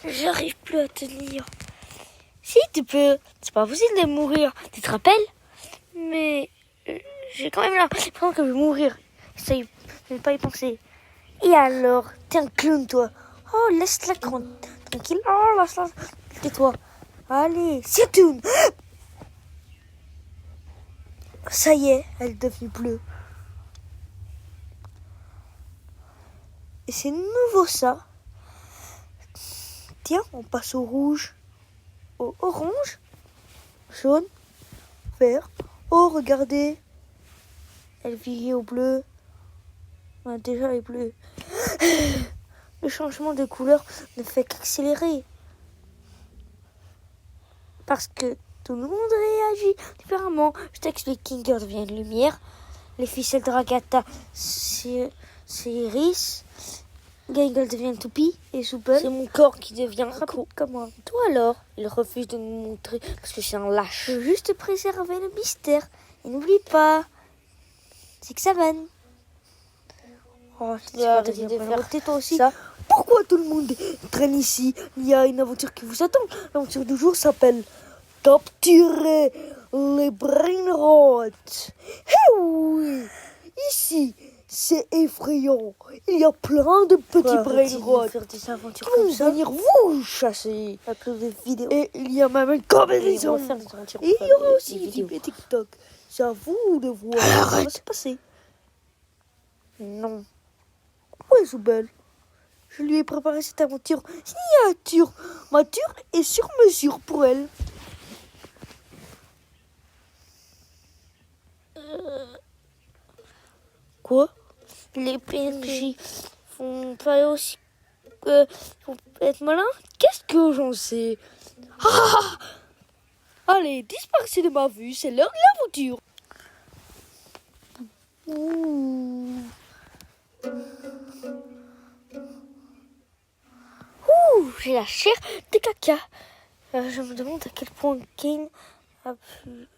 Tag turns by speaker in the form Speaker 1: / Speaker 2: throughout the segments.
Speaker 1: J'arrive plus à tenir. Si, tu peux. C'est pas possible de mourir. Tu te rappelles? Mais j'ai quand même l'impression que je vais mourir. Essaye de ne pas y penser. Et alors, t'es un clown, toi. Oh, laisse-la tranquille. Oh, laisse-la. Tais-toi. Allez, c'est tout. Ça y est, elle est devenue bleue. Et c'est nouveau ça. Tiens, on passe au rouge, au orange, jaune, vert. Oh, regardez. Elle vire au bleu. Ouais, déjà, elle est bleue. Le changement de couleur ne fait qu'accélérer. Parce que tout le monde réagit différemment. Je t'explique, Kinger devient une lumière. Les ficelles de Ragata, c'est Iris. Gangle devient une toupie. Et Souple, c'est mon corps qui devient rapide comme moi. Toi alors? Il refuse de nous montrer parce que c'est un lâche. Je veux juste préserver le mystère. Et n'oublie pas, c'est que ça vanne. Oh, tu vas faire toi aussi. Ça. Pourquoi tout le monde traîne ici? Il y a une aventure qui vous attend. L'aventure du jour s'appelle Capturer les Brainrots. Eh oui, ici, c'est effrayant. Il y a plein de petits Brainrots qui vont venir vous chasser. Et il y a même une combinaison. Et il y aura aussi des vidéos TikTok. C'est à vous de voir ce qui va se passer. Non. Ouais, Zoubel. Je lui ai préparé cette aventure signature, mature et sur mesure pour elle. Quoi? Les PNJ font pas aussi font être malins? Qu'est-ce que j'en sais? Ah! Allez, disparaissez de ma vue, c'est l'heure de l'aventure. J'ai la chair de caca. Je me demande à quel point Kane a pu...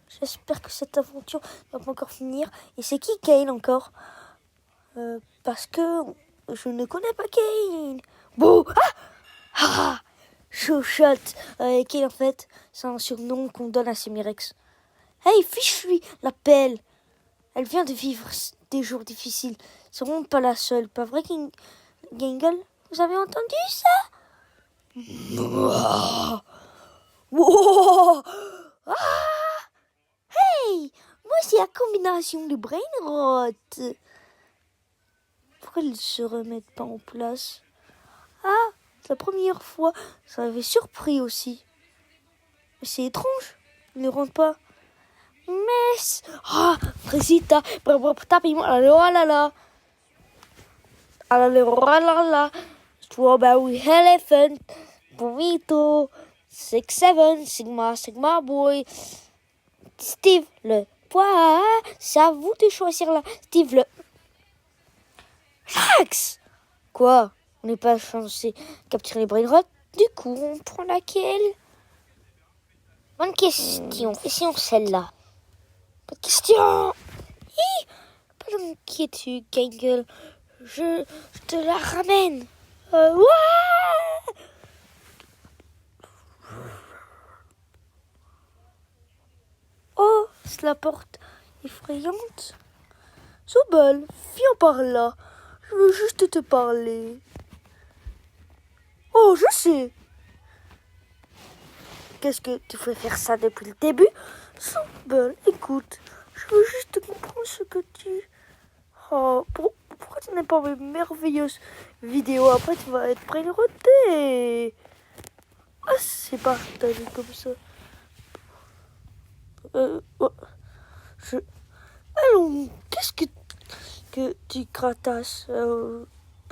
Speaker 1: J'espère que cette aventure ne va pas encore finir. Et c'est qui Kane encore? Parce que je ne connais pas Kane. Bon, Chochotte. Kane en fait, c'est un surnom qu'on donne à Semirex. Hey, fiche-lui la pelle. Elle vient de vivre des jours difficiles. C'est vraiment pas la seule. Pas vrai, Gangle? Vous avez entendu ça? Wow. Hey, moi c'est la combinaison de Brainrot. Pourquoi ils ne se remettent pas en place? Ah, c'est la première fois. Ça m'avait surpris aussi. Mais c'est étrange. Ils ne rentrent pas. Mais... Ah, Frisita. Tapez-moi. Ah là là. Ah là là. Strawberry Elephant. Burrito. 6-7. Sigma Boy. Steve le poids. C'est à vous de choisir là. Steve le... Jax. Quoi? On n'est pas censé capturer les Brainrots. Du coup, on prend laquelle? Bonne question. Essayons celle-là. Pas de question. Pas d'inquiétude, Gangle. Je te la ramène. Ouais. Oh, c'est la porte effrayante. Zoubel, viens par là. Je veux juste te parler. Oh, je sais. Qu'est-ce que tu fais faire ça depuis le début? Zoubel, écoute. Je veux juste comprendre ce que tu... Oh, pourquoi tu n'as pas mes merveilleuses vidéos? Après, tu vas être prénoté. Ah, c'est partagé comme ça. Allons, qu'est-ce que tu gratasses?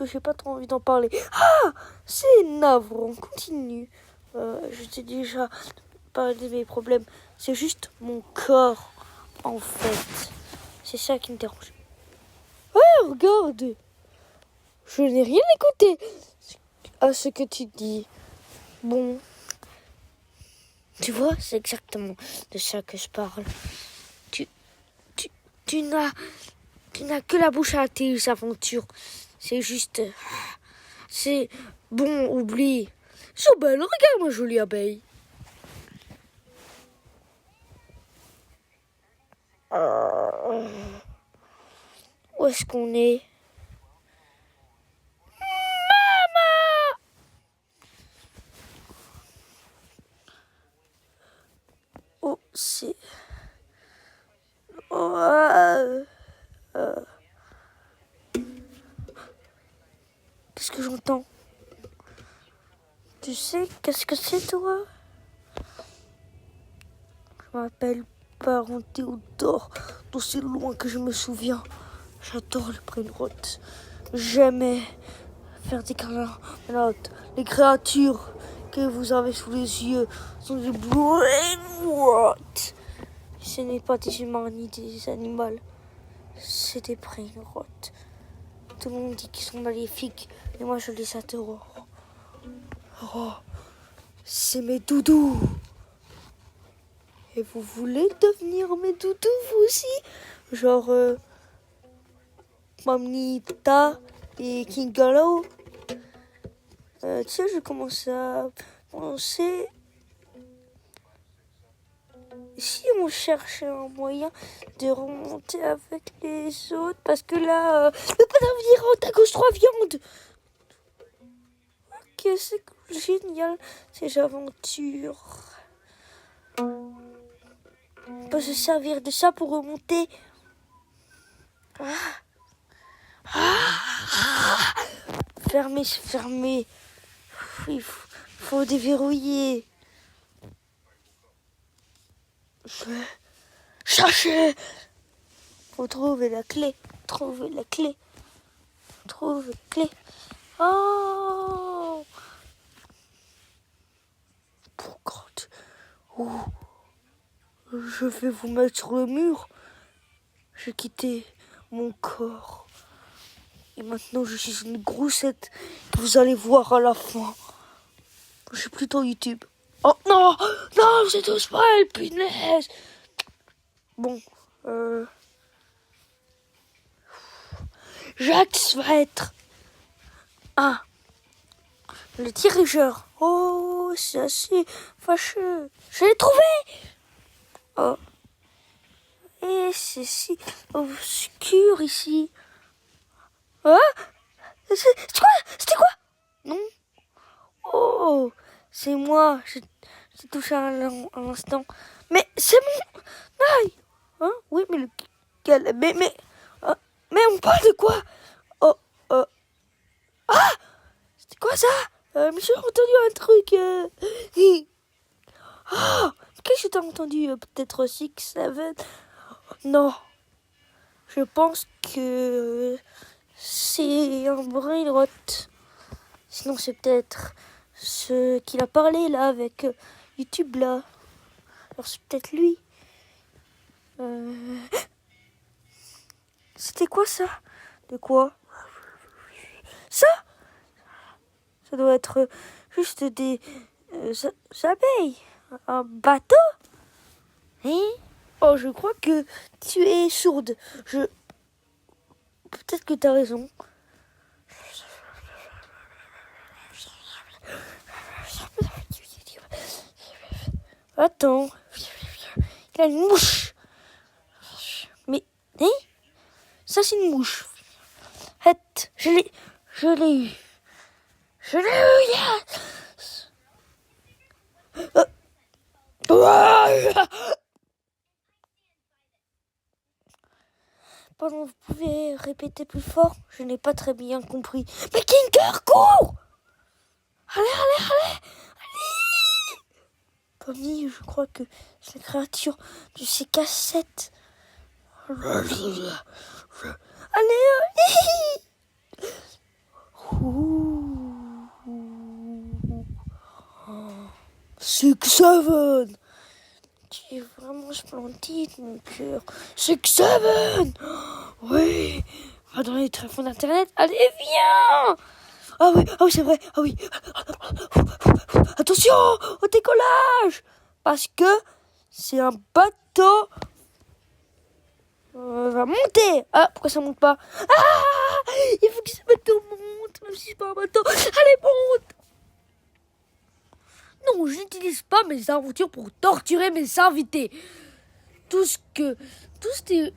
Speaker 1: J'ai pas trop envie d'en parler. Ah, c'est navrant, continue. Je t'ai déjà parlé de mes problèmes. C'est juste mon corps, en fait. C'est ça qui me dérange. Ouais, regarde. Je n'ai rien écouté à ce que tu dis. Bon. Tu vois, c'est exactement de ça que je parle. Tu n'as que la bouche à tes aventures. C'est juste... C'est bon, oublie. Elles sont belles, regarde ma jolie abeille. Où est-ce qu'on est? Maman! Oh, c'est... Oh, Qu'est-ce que j'entends? Tu sais, qu'est-ce que c'est, toi? Je m'appelle Parent Théodore, d'aussi loin que je me souviens. J'adore les brainrots. J'aimais faire des câlins. Les créatures que vous avez sous les yeux sont des brainrots. Ce n'est pas des humains ni des animaux. C'est des brainrots. Tout le monde dit qu'ils sont maléfiques, mais moi je les adore. Oh, c'est mes doudous. Et vous voulez devenir mes doudous, vous aussi? Genre, Mamnita et King Gallo. Tu sais, je commence à penser... Si on cherchait un moyen de remonter avec les autres, parce que là, je peux pas devenir en tacos 3 viandes. Ok, c'est cool, génial, ces aventures. On peut se servir de ça pour remonter. Fermez. Il faut déverrouiller. Je vais chercher. Faut trouver la clé. Oh! Oh! Je vais vous mettre sur le mur. J'ai quitté mon corps. Et maintenant, je suis une groussette que vous allez voir à la fin. Je suis plutôt YouTube. Oh non! Non, c'est tout spoil, punaise! Bon, Jax va être le dirigeur. Oh, c'est assez fâcheux. Je l'ai trouvé! Oh. Et c'est si obscur ici. Ah! C'était quoi? Non? Oh! C'est moi. J'ai touché à l'instant. Mais c'est mon... Aïe! Hein? Oui, mais lequel? Mais on parle de quoi? Oh, ah! C'était quoi ça? Mais j'ai entendu un truc. Oh! Qu'est-ce que t'as entendu? Peut-être 6, 7? Non. Je pense que c'est un brainrot. Sinon, c'est peut-être ce qu'il a parlé là avec YouTube là. Alors, c'est peut-être lui. C'était quoi ça? De quoi? Ça? Ça doit être juste des abeilles. Un bateau? Hein? Oh, je crois que tu es sourde. Peut-être que tu as raison. Attends. Il a une mouche. Mais, hein? Ça, c'est une mouche. Hâte, je l'ai eu. Yes! Pardon, vous pouvez répéter plus fort? Je n'ai pas très bien compris. Mais Kinger, cours! Allez! Pommy, je crois que c'est la créature de ces cassettes. Allez! Six Seven! Tu es vraiment splendide, mon cœur. Six Seven! Oui! Va dans les tréfonds d'internet. Allez, viens! Ah oui, c'est vrai. Ah oui. Attention au décollage! Parce que c'est un bateau. Va monter. Ah, pourquoi ça monte pas? Ah! Il faut que ce bateau monte, même si c'est pas un bateau. Allez, monte! pas mes aventures pour torturer mes invités. Tout ce tes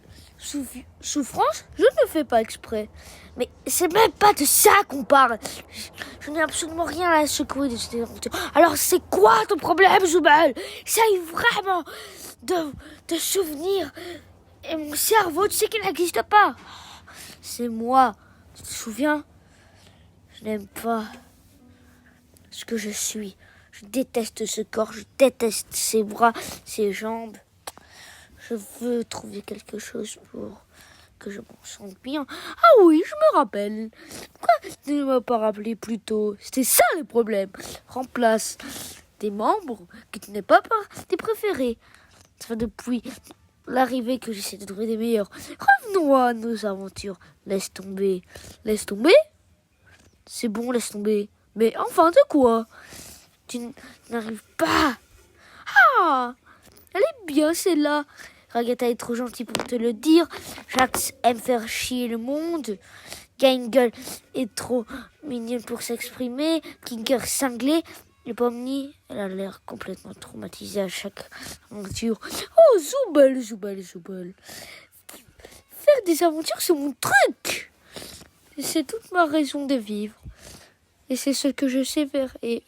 Speaker 1: souffrances, je ne le fais pas exprès. Mais c'est même pas de ça qu'on parle. Je n'ai absolument rien à secouer de cette aventure. Alors c'est quoi ton problème, Zoubal? Essaye vraiment de souvenir. Et mon cerveau, tu sais qu'il n'existe pas. C'est moi. Tu te souviens? Je n'aime pas ce que je suis. Je déteste ce corps. Je déteste ses bras, ses jambes. Je veux trouver quelque chose pour que je me sente bien. Ah oui, je me rappelle. Pourquoi tu ne m'as pas rappelé plus tôt? C'était ça le problème. Remplace des membres que tu n'es pas tes préférés. Ça fait depuis l'arrivée que j'essaie de trouver des meilleurs. Revenons à nos aventures. Laisse tomber. Laisse tomber? C'est bon, laisse tomber. Mais enfin, de quoi? Tu n'arrives pas. Ah, elle est bien celle-là. Ragata est trop gentille pour te le dire. Jax aime faire chier le monde. Gangle est trop mignonne pour s'exprimer. Kinger cinglé. Et Pomni, elle a l'air complètement traumatisée à chaque aventure. Oh, Zoubal. Faire des aventures, c'est mon truc. Et c'est toute ma raison de vivre. Et c'est ce que je sais faire. Et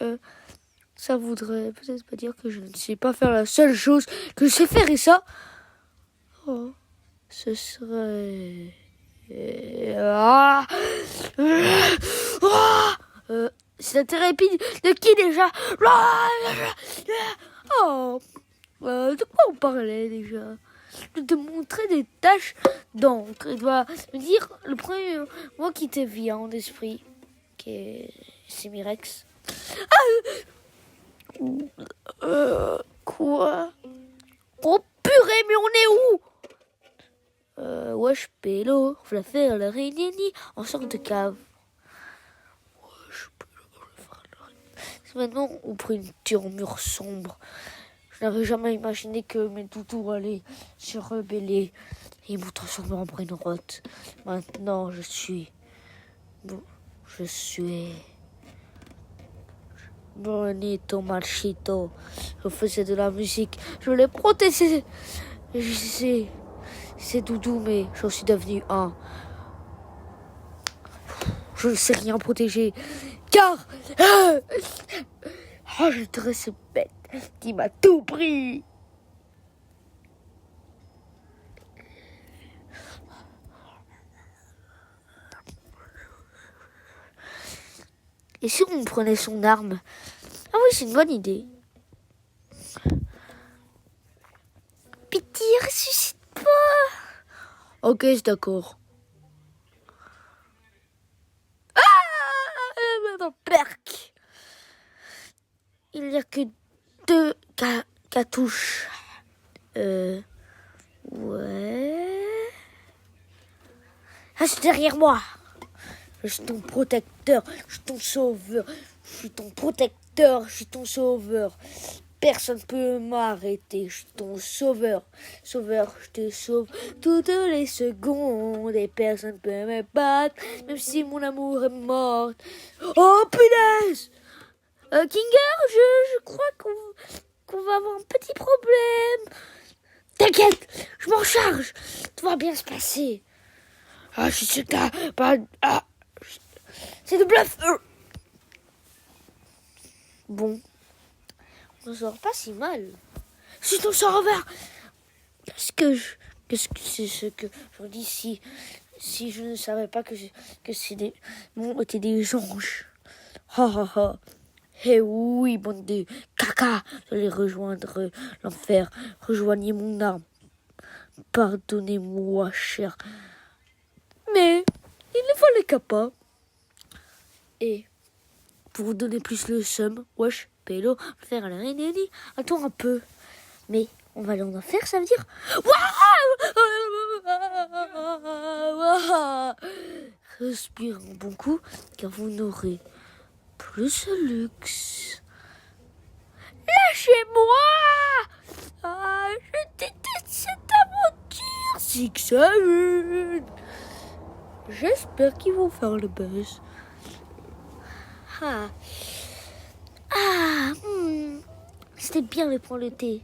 Speaker 1: ça voudrait peut-être pas dire que je ne sais pas faire la seule chose que je sais faire. Et ça... Oh, ce serait... c'est la thérapie de qui déjà? Oh, de quoi on parlait déjà? De te montrer des taches d'encre. Il doit me dire le premier mot qui te vient en esprit, qui est Semirex. Quoi? Oh purée, mais on est où? Wesh, pélo, je vais faire la réunion en sorte de cave. Wesh, pélo, je vais faire la réunion. Maintenant, on prend une mur sombre. Je n'avais jamais imaginé que mes toutous allaient se rebeller et me transformer en brainrot. Maintenant, je suis Bonito Machito. Je faisais de la musique. Je l'ai protégé. C'est doudou, mais j'en suis devenu un. Je ne sais rien protéger. Car... je dirais ce bête qui m'a tout pris. Et si on prenait son arme? Ah oui, c'est une bonne idée. Pitié, ressuscite pas. Ok, c'est d'accord. Perk. Il n'y a que 2 cartouches. Ouais. Reste derrière moi. Je suis ton protecteur, je suis ton sauveur. Je suis ton protecteur, je suis ton sauveur. Personne ne peut m'arrêter, je suis ton sauveur. Sauveur, je te sauve toutes les secondes. Et personne ne peut me battre, même si mon amour est mort. Oh punaise! Kinger, je crois qu'on va avoir un petit problème. T'inquiète, je m'en charge. Tout va bien se passer. Ah, je suis sûr que t'as pas... Ah, c'est de bluff. Bon, on sort pas si mal. Si ton sauveur. Qu'est-ce que c'est ce que je dis si je ne savais pas que c'est des étaient des anges. Ha ha ha. Eh oui, bande de caca, j'allais rejoindre l'enfer. Rejoignez mon arme. Pardonnez-moi, cher. Mais il ne fallait qu'à pas. Et pour vous donner plus le seum, wesh, pélo, faire la réunion, attends un peu. Mais on va aller en enfer, ça veut dire... Respire un bon coup, car vous n'aurez plus de luxe. Lâchez-moi! Je déteste cette aventure, Zigzag. J'espère qu'ils vont faire le buzz. C'était bien de prendre le thé.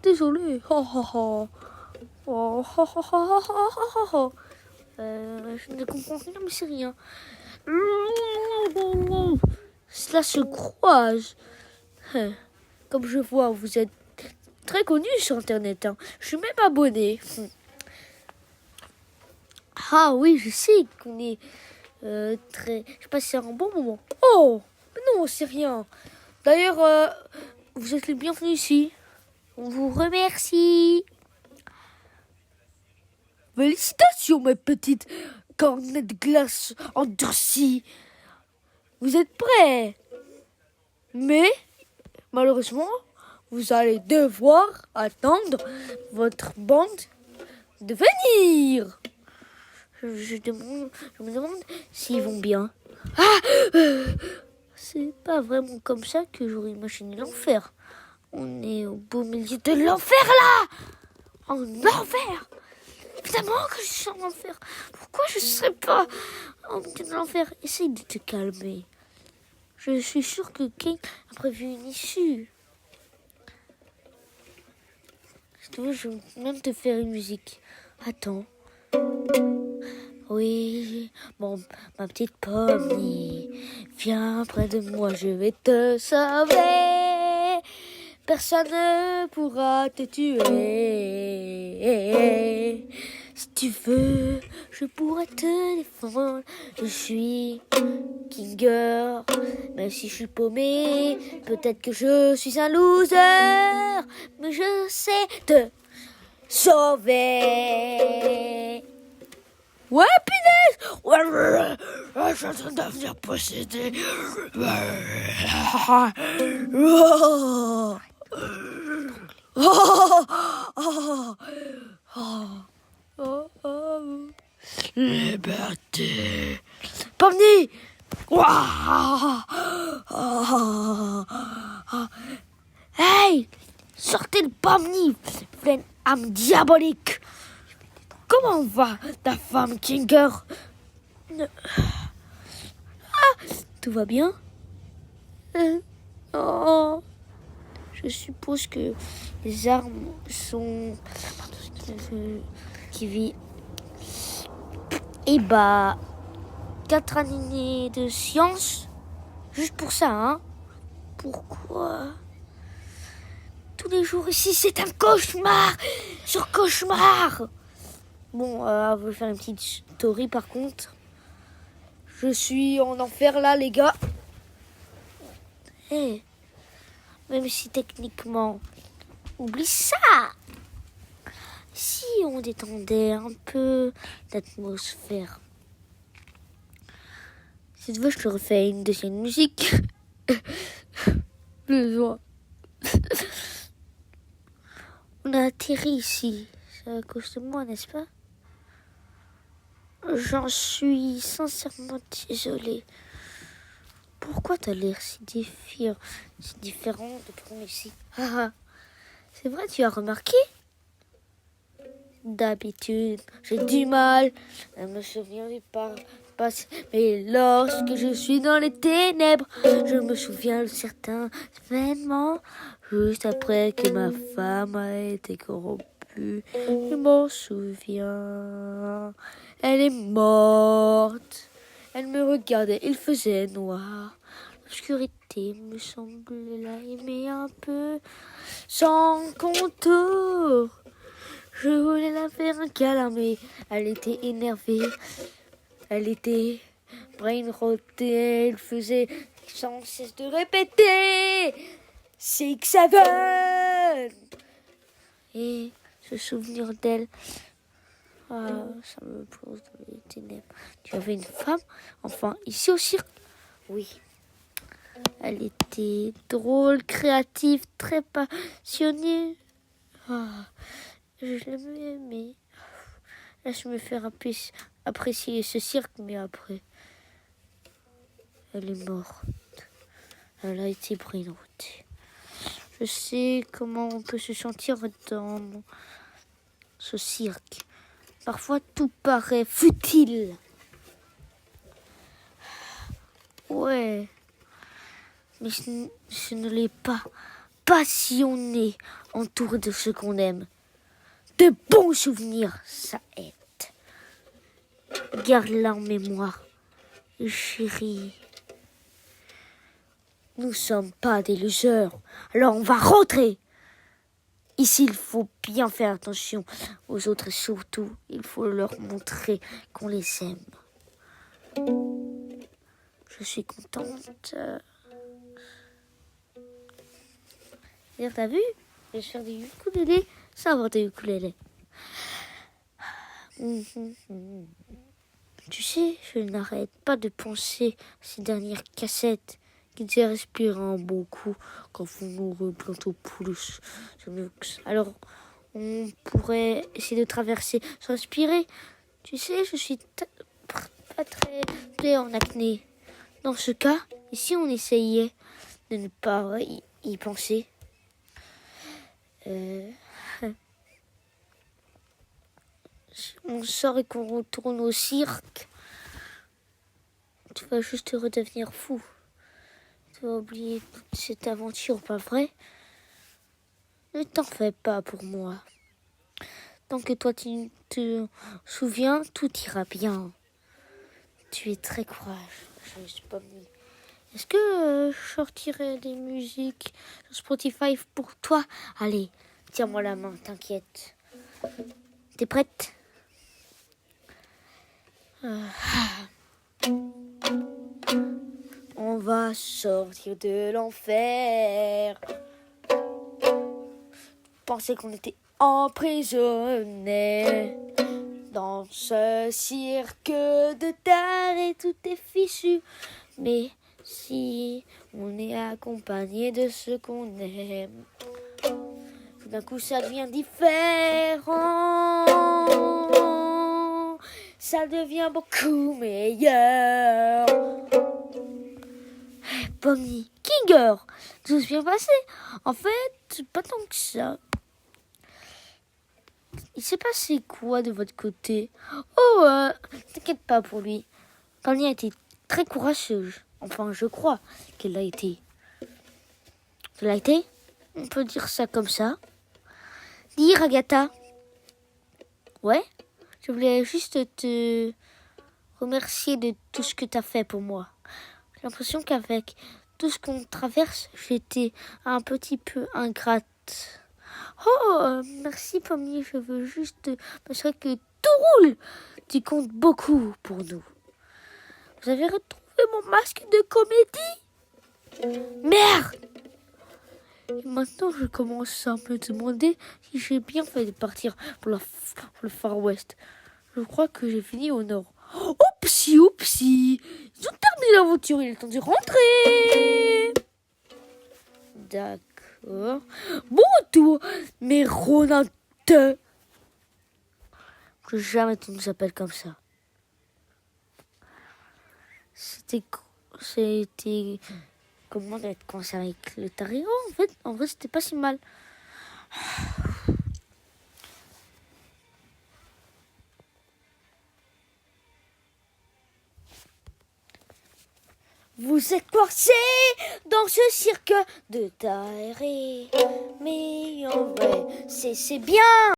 Speaker 1: Désolé. Je ne comprends rien, mais c'est rien. Cela se croise. Comme je vois, vous êtes très connu sur Internet. Je suis même abonné. Ah oui, je sais qu'on est très... Je passe un bon moment. Oh, non, c'est rien. D'ailleurs, vous êtes les bienvenus ici. On vous remercie. Félicitations, ma petite cornette de glace endurcie. Vous êtes prêts? Mais, malheureusement, vous allez devoir attendre votre bande de venir. Je me demande s'ils vont bien. C'est pas vraiment comme ça que j'aurais imaginé l'enfer. On est au beau milieu de l'enfer là. En enfer. Évidemment que je suis en enfer. Pourquoi je ne serais pas en milieu de l'enfer? Essaye de te calmer. Je suis sûre que Kane a prévu une issue. Si tu veux, je vais même te faire une musique. Attends. Oui, bon, ma petite Pomni, viens près de moi, je vais te sauver. Personne ne pourra te tuer. Si tu veux, je pourrais te défendre. Je suis Kinger, même si je suis paumé. Peut-être que je suis un loser, mais je sais te sauver. Ouais, punaise! Ouais, je suis en train de devenir possédé. Liberté. Pomni! Hey! Sortez le Pomni! Pleine âme diabolique! Comment va ta femme, Kinger? Tout va bien? Oh. Je suppose que les armes sont... qui vit... Eh bah... 4 années de science? Juste pour ça, hein? Pourquoi? Tous les jours ici, c'est un cauchemar! Sur cauchemar! Bon, on va faire une petite story par contre. Je suis en enfer là, les gars. Hey, même si techniquement, oublie ça. Si on détendait un peu l'atmosphère. Si tu veux, je te refais une deuxième musique. Besoin. On a atterri ici. C'est à cause de moi, n'est-ce pas? J'en suis sincèrement désolée. Pourquoi t'as l'air si différent de premier ici? C'est vrai, tu as remarqué? D'habitude, j'ai du mal à me souvenir du passé. Mais lorsque je suis dans les ténèbres, je me souviens de certains événements. Juste après que ma femme a été corrompue, je m'en souviens. Elle est morte. Elle me regardait, il faisait noir. L'obscurité me semblait la aimer un peu, sans contour. Je voulais la faire un câlin, mais elle était énervée. Elle était brain-rotée. Elle faisait sans cesse de répéter 6-7. Et ce souvenir d'elle, ça me plonge dans les ténèbres. Tu avais une femme, enfin, ici au cirque? Oui. Elle était drôle, créative, très passionnée. Je l'aimais, mais laisse me faire apprécier ce cirque, mais après, elle est morte. Elle a été brûlée. Je sais comment on peut se sentir dans ce cirque. Parfois, tout paraît futile. Ouais. Mais je ne l'ai pas passionné autour de ce qu'on aime. De bons souvenirs, ça aide. Garde-la en mémoire, chérie. Nous sommes pas des losers, alors on va rentrer. Ici, il faut bien faire attention aux autres et surtout, il faut leur montrer qu'on les aime. Je suis contente. T'as vu? Je vais faire des ukulélés sans avoir des ukulélés. Tu sais, je n'arrête pas de penser à ces dernières cassettes qui disaient respirant beaucoup quand vous nous replantons plus. Alors, on pourrait essayer de traverser sans respirer. Tu sais, je suis pas très en acné. Dans ce cas, et si on essayait de ne pas y penser? Si on sort et qu'on retourne au cirque, tu vas juste redevenir fou. Tu vas oublier toute cette aventure, pas vrai? Ne t'en fais pas pour moi. Tant que toi tu te souviens, tout ira bien. Tu es très courageuse, Pomni. Est-ce que je sortirai des musiques sur Spotify pour toi? Allez, tiens-moi la main, t'inquiète. T'es prête? On va sortir de l'enfer. Pensais qu'on était emprisonnés dans ce cirque de terre et tout est fichu. Mais si on est accompagné de ce qu'on aime, tout d'un coup ça devient différent. Ça devient beaucoup meilleur. Pomni, Kinger, tout s'est bien passé. En fait, pas tant que ça. Il s'est passé quoi de votre côté? Oh, t'inquiète pas pour lui. Pomni a été très courageuse. Enfin, je crois qu'elle l'a été. Elle l'a été? On peut dire ça comme ça. Dis, Agatha. Ouais? Je voulais juste te remercier de tout ce que tu as fait pour moi. J'ai l'impression qu'avec tout ce qu'on traverse, j'étais un petit peu ingrate. Oh, merci Pomni, je veux juste m'assurer que tout roule. Tu comptes beaucoup pour nous. Vous avez retrouvé mon masque de comédie? Merde! Et maintenant, je commence à me demander si j'ai bien fait de partir pour le Far West. Je crois que j'ai fini au nord. Oupsie, oupsie! Ils ont terminé l'aventure, il est temps de rentrer! D'accord. Bon tour, mais Ronan, que jamais tu nous appelles comme ça. C'était comment d'être coincé avec le tarion, en vrai, c'était pas si mal. Vous êtes coincés dans ce cirque de taré. Mais en vrai, c'est bien.